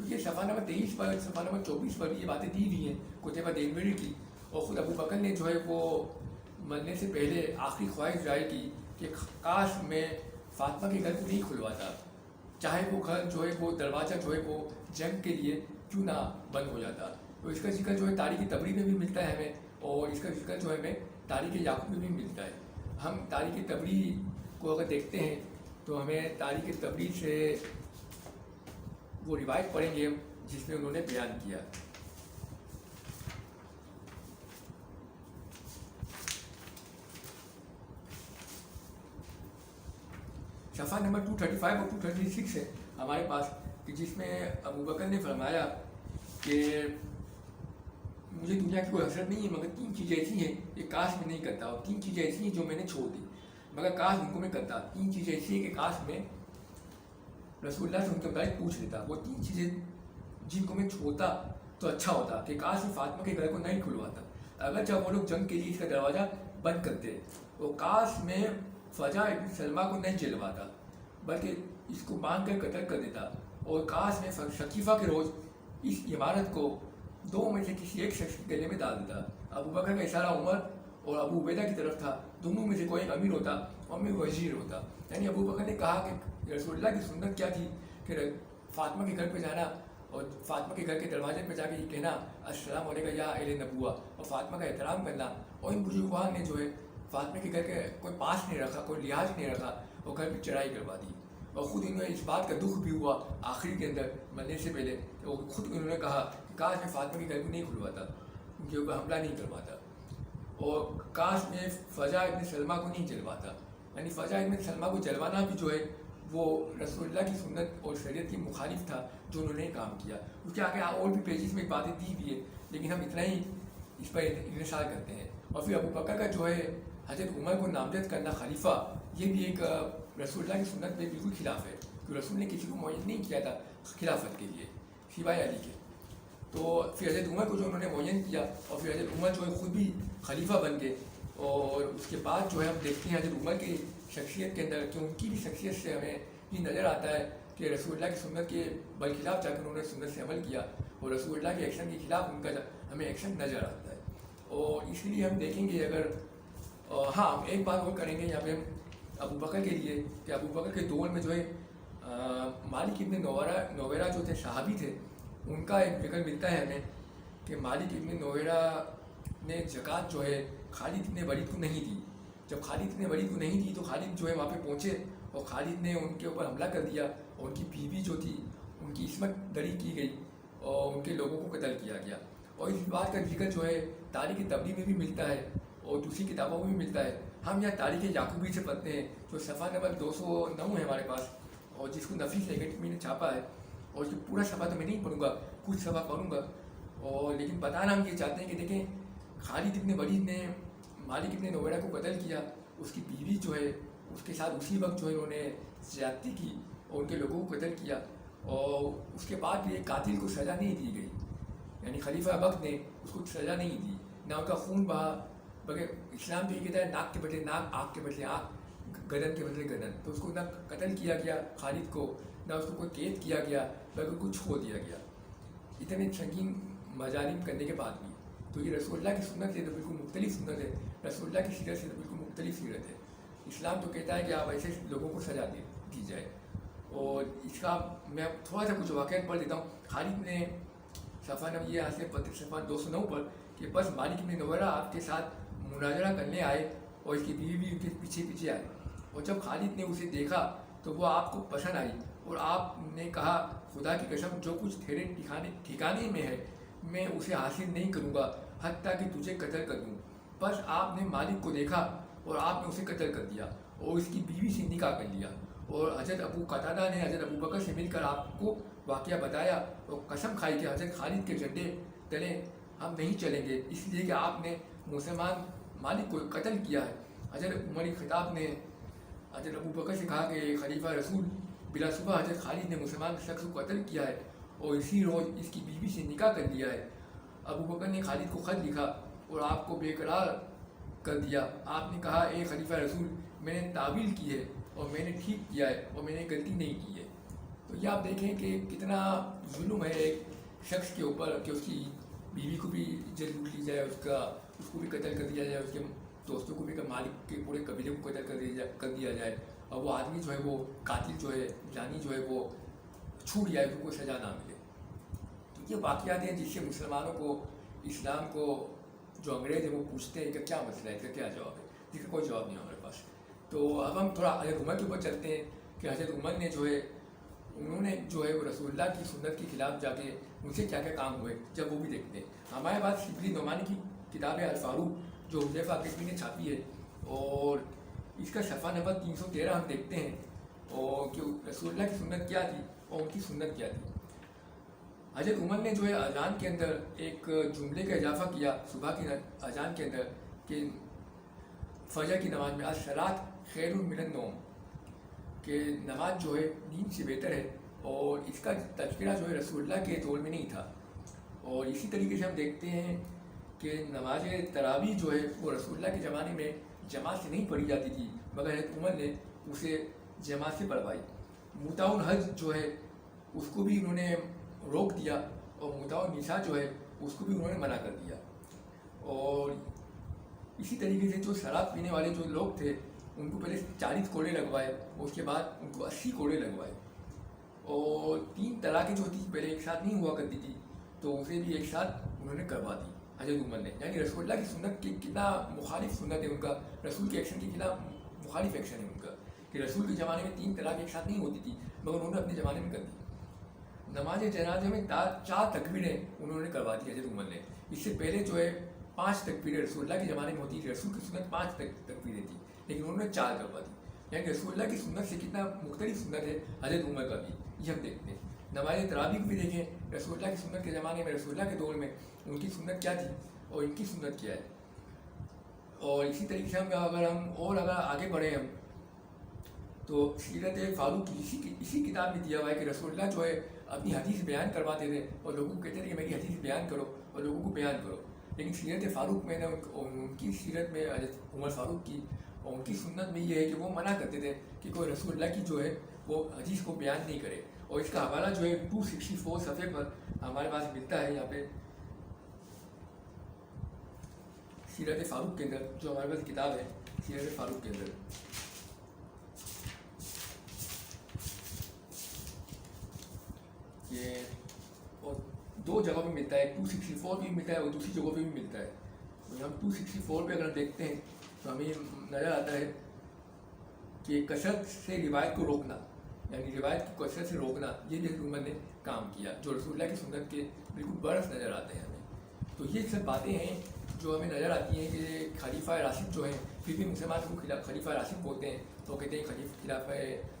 کیونکہ صفحہ نمبر 23 پر صفحہ نمبر 24 پر بھی یہ باتیں دی ہوئی ہیں کتبہ دینوری کی، اور خود ابو بکر نے جو ہے وہ مرنے سے پہلے آخری خواہش ظاہر کی کہ کاش میں فاطمہ کے گھر کو نہیں کھلواتا، چاہے وہ گھر جو ہے وہ دروازہ جو ہے وہ جنگ کے لیے کیوں نہ بند ہو جاتا۔ تو اس کا ذکر جو ہے تاریخ تبری میں بھی ملتا ہے ہمیں، اور اس کا ذکر جو ہے ہمیں تاریخ یعقوب میں بھی ملتا ہے۔ ہم تاریخ تبری کو اگر دیکھتے ہیں تو ہمیں تاریخ تبری سے وہ روایت پڑھیں گے جس میں انہوں نے بیان کیا۔ صفحہ نمبر 235 اور 236 ہے ہمارے پاس، کہ جس میں ابو بکر نے فرمایا کہ مجھے دنیا کی کوئی حسرت نہیں ہے مگر 3 چیزیں ایسی ہیں کہ کاش میں نہیں کرتا، اور 3 چیزیں ایسی ہیں جو میں نے چھوڑ دی مگر کاش ان کو میں کرتا۔ 3 چیزیں ایسی ہیں کہ کاش میں رسول اللہ سے ان کے متعلق پوچھ لیتا۔ وہ 3 چیزیں جن کو میں چھوڑتا تو اچھا ہوتا کہ کاش میں فاطمہ کے گھر کو نہیں کھلواتا، اگر جب وہ لوگ جنگ کے لیے اس کا دروازہ بند کرتے، وہ کاش میں فضا ابن سلمہ کو نہیں جلواتا بلکہ اس کو باندھ کر قتل کر دیتا، اور کاش میں شکیفہ کے روز اس عمارت کو 2 میں سے کسی ایک شخص کے گلے میں ڈال دیتا۔ ابو بکر کا اشارہ عمر اور ابو عبیدہ کی طرف تھا، دونوں میں سے کوئی ایک امیر ہوتا اور میں وزیر ہوتا۔ یعنی ابو بکر نے کہا کہ رسول اللہ کی سنت کیا تھی کہ فاطمہ کے گھر پہ جانا اور فاطمہ کے گھر کے دروازے پہ جا کے یہ کہنا السلام علیکم یا اہل نبوہ، اور فاطمہ کا احترام کرنا۔ اور ان بزرگوار نے جو ہے فاطمہ کے گھر کے کوئی پاس نہیں رکھا، کوئی لحاظ نہیں رکھا، اور گھر پہ چڑھائی کروا دی۔ اور خود انہوں نے اس بات کا دکھ بھی ہوا آخری کے اندر مرنے سے پہلے، تو خود انہوں نے کہا کہ کاش میں فاطمہ کے گھر کو نہیں کھلواتا، ان کے اوپر حملہ نہیں کرواتا، اور کاش میں فضا ابن سلمہ کو نہیں جلواتا۔ یعنی فضا ابن سلمہ کو جلوانا بھی جو ہے وہ رسول اللہ کی سنت اور شریعت کی مخالف تھا جو انہوں نے کام کیا۔ اس کے آگے اور بھی پیجز میں باتیں دی بھی ہے، لیکن ہم اتنا ہی اس پر انحصار کرتے ہیں۔ اور پھر ابو بکر کا جو ہے حضرت عمر کو نامزد کرنا خلیفہ، یہ بھی ایک رسول اللہ کی سنت میں بالکل خلاف ہے، کہ رسول نے کسی کو معین نہیں کیا تھا خلافت کے لیے سوائے علی کے۔ تو پھر حضرت عمر کو جو انہوں نے معین کیا، اور پھر حضرت عمر جو ہے خود بھی خلیفہ بن گئے، اور اس کے بعد جو ہے ہم دیکھتے ہیں حضرت عمر کی شخصیت کے اندر کہ ان کی بھی شخصیت سے ہمیں یہ نظر آتا ہے کہ رسول اللہ کی سنت کے بالخلاف جا کر انہوں نے سنت سے عمل کیا، اور رسول اللہ کے ایکشن کے خلاف ان کا ہمیں ایکشن نظر آتا ہے۔ اور اس لیے ہم دیکھیں گے اگر ہاں ہم ایک بات اور کریں گے یہاں پہ ہم ابو بکر کے لیے، کہ ابو بکر کے دور میں جو ہے مالک ابن نویرہ جو تھے صحابی تھے، ان کا ایک ذکر ملتا ہے ہمیں کہ مالک ابن نویرہ نے زکوٰۃ جو ہے خالد ابن ولید کو نہیں دی۔ جب خالد ابن ولید کو نہیں دی تو خالد جو ہے وہاں پہ پہنچے، اور خالد نے ان کے اوپر حملہ کر دیا، اور ان کی بیوی جو تھی ان کی عصمت دری کی گئی، اور ان کے لوگوں کو قتل کیا گیا۔ اور اس بات کا ذکر جو ہے تاریخ تبری میں بھی ملتا ہے اور دوسری کتابوں میں بھی ملتا ہے۔ ہم یہاں تاریخ یعقوبی سے پڑھتے ہیں جو صفحہ نمبر 209 ہے ہمارے پاس، اور جس کو نفیس نیگیٹو میں نے چھاپا ہے، اور اس پورا صفحہ تو میں نہیں پڑھوں گا، کچھ صفحہ پڑھوں گا، اور لیکن بتانا ہم یہ چاہتے ہیں کہ دیکھیں خالد ابن ولید نے مالک ابن نویرہ کو قتل کیا، اس کی بیوی جو ہے اس کے ساتھ اسی وقت جو ہے انہوں نے زیادتی کی اور ان کے لوگوں کو قتل کیا، اور اس کے بعد بھی ایک قاتل کو سزا نہیں دی گئی، یعنی خلیفہ وقت نے اس کو سزا نہیں دی، نہ ان کا خون بہا، بلکہ اسلام تو یہ کہتا ہے ناک کے بدلے ناک، آنکھ کے بدلے آنکھ، گردن کے بدلے گردن، تو اس کو نہ قتل کیا گیا خالد کو، نہ اس کو کوئی قید کیا گیا، بلکہ کو چھوڑ دیا گیا اتنے سنگین مظالم کرنے کے بعد بھی۔ تو یہ رسول اللہ کی سنت سے تو بالکل مختلف سنت ہے، رسول اللہ کی سیرت سے تو بالکل مختلف سیرت ہے۔ اسلام تو کہتا ہے کہ آپ ایسے لوگوں کو سزا دی جائے، اور اس کا میں تھوڑا سا کچھ واقعات پڑھ دیتا ہوں۔ خالد نے صفحہ نمبر یہ سے صفحہ 209 پر کہ بس مالک ابن نویرہ آپ کے ساتھ مناظرہ کرنے آئے، اور اس کی بیوی بھی ان کے پیچھے پیچھے آئے، اور جب خالد نے اسے دیکھا تو وہ آپ کو پسند آئی، اور آپ نے کہا خدا کی قسم جو کچھ تیرے ٹھکانے میں ہے میں اسے حاصل نہیں کروں گا حتیٰ کہ تجھے قتل کر دوں۔ بس آپ نے مالک کو دیکھا اور آپ نے اسے قتل کر دیا اور اس کی بیوی سے نکاح کر لیا، اور حضرت ابو قتادہ نے حضرت ابو بکر سے مل کر آپ کو واقعہ بتایا اور قسم کھائی کہ حضرت خالد کے جھنڈے تلے ہم نہیں چلیں گے، اس لیے کہ آپ نے مسلمان مالک کو قتل کیا ہے۔ حضرت عمر خطاب نے حضرت ابو بکر سے کہا کہ خلیفہ رسول بلا صبح حضرت خالد نے مسلمان شخص کو قتل کیا ہے اور اسی روز اس کی بیوی سے نکاح کر لیا ہے۔ ابو بکر نے خالد کو خط لکھا اور آپ کو بے قرار کر دیا۔ آپ نے کہا اے خلیفہ رسول میں نے تعویل کی ہے اور میں نے ٹھیک کیا ہے اور میں نے غلطی نہیں کی ہے۔ تو یہ آپ دیکھیں کہ کتنا ظلم ہے ایک شخص کے اوپر کہ اس کی بیوی کو بھی جیل لوٹ لی جائے، اس کو بھی قتل کر دیا جائے، اس کے دوستوں کو بھی، مالک کے پورے قبیلے کو قتل کر دیا جائے، اور وہ آدمی جو ہے وہ قاتل جو ہے جانی جو ہے وہ چھوٹ جائے، اس کو کوئی سزا نہ ملے۔ تو یہ واقعات ہیں جس سے مسلمانوں کو، اسلام کو جو انگریز ہیں وہ پوچھتے ہیں کہ کیا مسئلہ ہے، اس کا کیا جواب ہے، جس کا کوئی جواب نہیں ہمارے پاس۔ تو اب ہم تھوڑا حضرت عمر کے اوپر چلتے ہیں کہ حضرت عمر نے جو ہے انہوں نے جو ہے وہ رسول اللہ کی سنت کے خلاف جا کے ان سے کیا کیا کام ہوئے، جب وہ بھی دیکھتے ہیں۔ ہمارے پاس شبلی نعمانی کی کتاب ہے الفاروق جو حذیفہ اکیڈمی نے چھاپی ہے، اور اس کا صفحہ نمبر 313 ہم دیکھتے ہیں، اور کہ رسول اللہ کی سنت کیا تھی اور ان کی سنت کیا تھی۔ حضرت عمر نے جو ہے اذان کے اندر ایک جملے کا اضافہ کیا صبح کی اذان کے اندر کہ فجر کی نماز میں الصلاۃ خیر من النوم، کہ نماز جو ہے نیند سے بہتر ہے، اور اس کا تذکرہ جو ہے رسول اللہ کے دور میں نہیں تھا۔ اور اسی طریقے سے ہم دیکھتے ہیں کہ نماز تراویح جو ہے وہ رسول اللہ کے زمانے میں جماعت سے نہیں پڑھی جاتی تھی، مگر حضرت عمر نے اسے جماعت سے پڑھوائی۔ متاع الحج جو ہے اس کو بھی انہوں نے روک دیا، اور متاع النساء جو ہے اس کو بھی انہوں نے منع کر دیا۔ اور اسی طریقے سے جو شراب پینے والے جو لوگ تھے ان کو پہلے 40 کوڑے لگوائے، اور اس کے بعد ان کو 80 کوڑے لگوائے۔ اور 3 طلاقیں جو تھی پہلے ایک ساتھ نہیں ہوا کرتی تھی، تو اسے بھی ایک ساتھ انہوں نے کروا دی حضرت عمر نے۔ یعنی رسول اللہ کی سنت کی کتنا مخالف سنت ہے ان کا، رسول کے ایکشن کے خلاف مخالف ایکشن ہے ان کا، کہ رسول کے زمانے میں 3 طلاق ایک ساتھ نہیں ہوتی تھی، مگر انہوں نے اپنے زمانے میں کر دی۔ نماز جنازے میں 4 تکبیریں انہوں نے کروا دی حضرت عمر نے۔ اس سے پہلے جو ہے 5 تکبیریں رسول اللہ کے زمانے میں ہوتی تھی، رسول کی سنت 5 تکبیریں تھیں، لیکن انہوں نے 4 کروا دی۔ یعنی رسول اللہ کی سنت سے کتنا مختلف سنت ہے حضرت عمر کا بھی، یہ ہم دیکھتے ہیں۔ نماز تراویح کو بھی دیکھیں، رسول اللہ کی سنت کے زمانے میں، رسول اللہ کے دور میں ان کی سنت کیا تھی اور ان کی سنت کیا ہے۔ اور اسی طریقے سے اگر آگے بڑھیں ہم تو سیرت فاروق کی اسی کتاب میں دیا ہوا ہے کہ رسول اللہ جو ہے اپنی حدیث بیان کرواتے تھے، اور لوگوں کو کہتے تھے کہ میری حدیث بیان کرو اور لوگوں کو بیان کرو۔ لیکن سیرت فاروق میں ان کی سیرت میں حضرت عمر فاروق کی اور ان کی سنت میں یہ ہے کہ وہ منع کرتے تھے کہ کوئی رسول اللہ کی جو ہے وہ حدیث کو بیان نہیں کرے۔ اور اس کا حوالہ جو ہے 264 صفحے پر ہمارے پاس ملتا ہے، یہاں پہ سیرت فاروق کے اندر جو ہمارے پاس کتاب ہے سیرت فاروق کے اندر، یہ اور 2 جگہ پہ ملتا ہے، 264 بھی ملتا ہے اور دوسری جگہ پہ بھی ملتا ہے۔ تو یہاں 264 پہ اگر دیکھتے ہیں تو ہمیں نظر آتا ہے کہ کثرت سے روایت کو روکنا، یعنی روایت کی کثرت سے روکنا، یہ حضرت عمر نے کام کیا، جو رسول اللہ کی سنت کے بالکل برعکس نظر آتے ہیں ہمیں۔ تو یہ سب باتیں ہیں جو ہمیں نظر آتی ہیں کہ خلیفہ راشد جو ہیں، پھر بھی مسلمان کو خلیفہ راشد بولتے ہیں، تو کہتے ہیں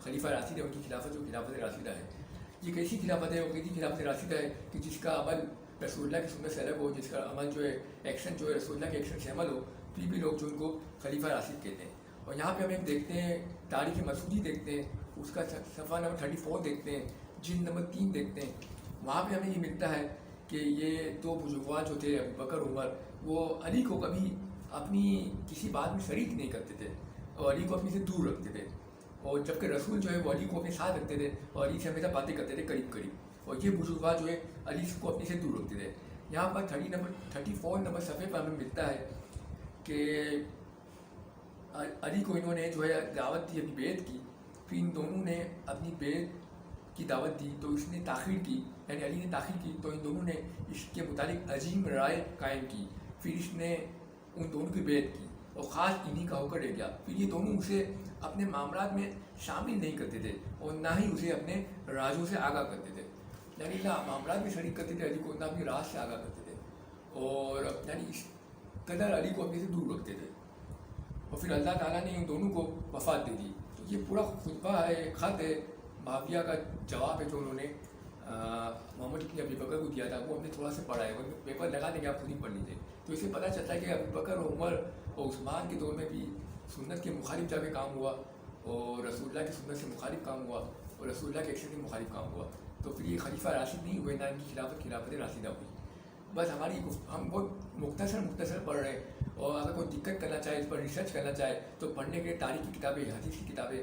خلیفہ راشد ہے، ان کی خلافت جو خلافت راشدہ ہے۔ یہ کیسی خلافت ہے؟ وہ کیسی خلافت راشدہ ہے کہ جس کا عمل رسول اللہ کی سنت سے الگ ہو، جس کا عمل جو ہے ایکشن جو ہے رسول اللہ کے ایکشن سے عمل ہو، پھر بھی لوگ جو ان کو خلیفہ راشد کہتے ہیں۔ اور یہاں پہ ہم ایک دیکھتے ہیں تاریخ مسعودی دیکھتے ہیں، اس کا صفحہ نمبر 34 دیکھتے ہیں، جلد نمبر 3 دیکھتے ہیں، وہاں پہ ہمیں یہ ملتا ہے کہ یہ 2 بزرگوار جو تھے ابو بکر عمر، وہ علی کو کبھی اپنی کسی بات میں شریک نہیں کرتے تھے اور علی کو اپنے سے دور رکھتے تھے، اور جبکہ رسول جو ہے وہ علی کو اپنے ساتھ رکھتے تھے اور علی سے ہمیشہ باتیں کرتے تھے قریب قریب، اور یہ بزرگوار جو ہے علی کو اپنے سے دور رکھتے تھے۔ یہاں پر 34 نمبر صفحے پر ہمیں ملتا ہے کہ علی کو انہوں نے جو ہے دعوت دی، اپنی بیعت کی، پھر ان دونوں نے اپنی بیعت کی دعوت دی تو اس نے تاخیر کی، یعنی علی نے تاخیر کی، تو ان دونوں نے اس کے متعلق عظیم رائے قائم کی، پھر اس نے ان دونوں کی بیعت کی اور خاص انہی کا ہو کر رہ گیا۔ پھر یہ دونوں اسے اپنے معاملات میں شامل نہیں کرتے تھے اور نہ ہی اسے اپنے رازوں سے آگاہ کرتے تھے، یعنی نہ معاملات میں شریک کرتے تھے علی کو، نہ اپنے راز سے آگاہ کرتے تھے، اور یعنی اس قدر علی کو اپنے سے دور رکھتے تھے۔ اور پھر اللہ تعالیٰ نے ان دونوں کو وفات دے دی۔ تو یہ پورا خطبہ ہے، خط ہے، معاویہ کا جواب ہے جو انہوں نے محمد ابن ابی بکر کو دیا تھا، وہ ہم نے تھوڑا سا پڑھا ہے، وہ پیپر لگا دیں گے، آپ خود ہی پڑھ لیجیے۔ تو اس سے پتہ چلتا ہے کہ ابو بکر اور عمر اور عثمان کے دور میں بھی سنت کے مخالف جا کے کام ہوا، اور رسول اللہ کی سنت سے مخالف کام ہوا، اور رسول اللہ کے ایکشن سے مخالف کام ہوا۔ تو پھر یہ خلیفہ راشد نہیں ہوئے، نہ ان کی خلافت راشدہ ہوئی۔ بس ہم بہت مختصر پڑھ رہے ہیں، اور اگر کوئی دقت کرنا چاہے، اس پر ریسرچ کرنا چاہے تو پڑھنے کے لیے تاریخ کی کتابیں، حدیث کی کتابیں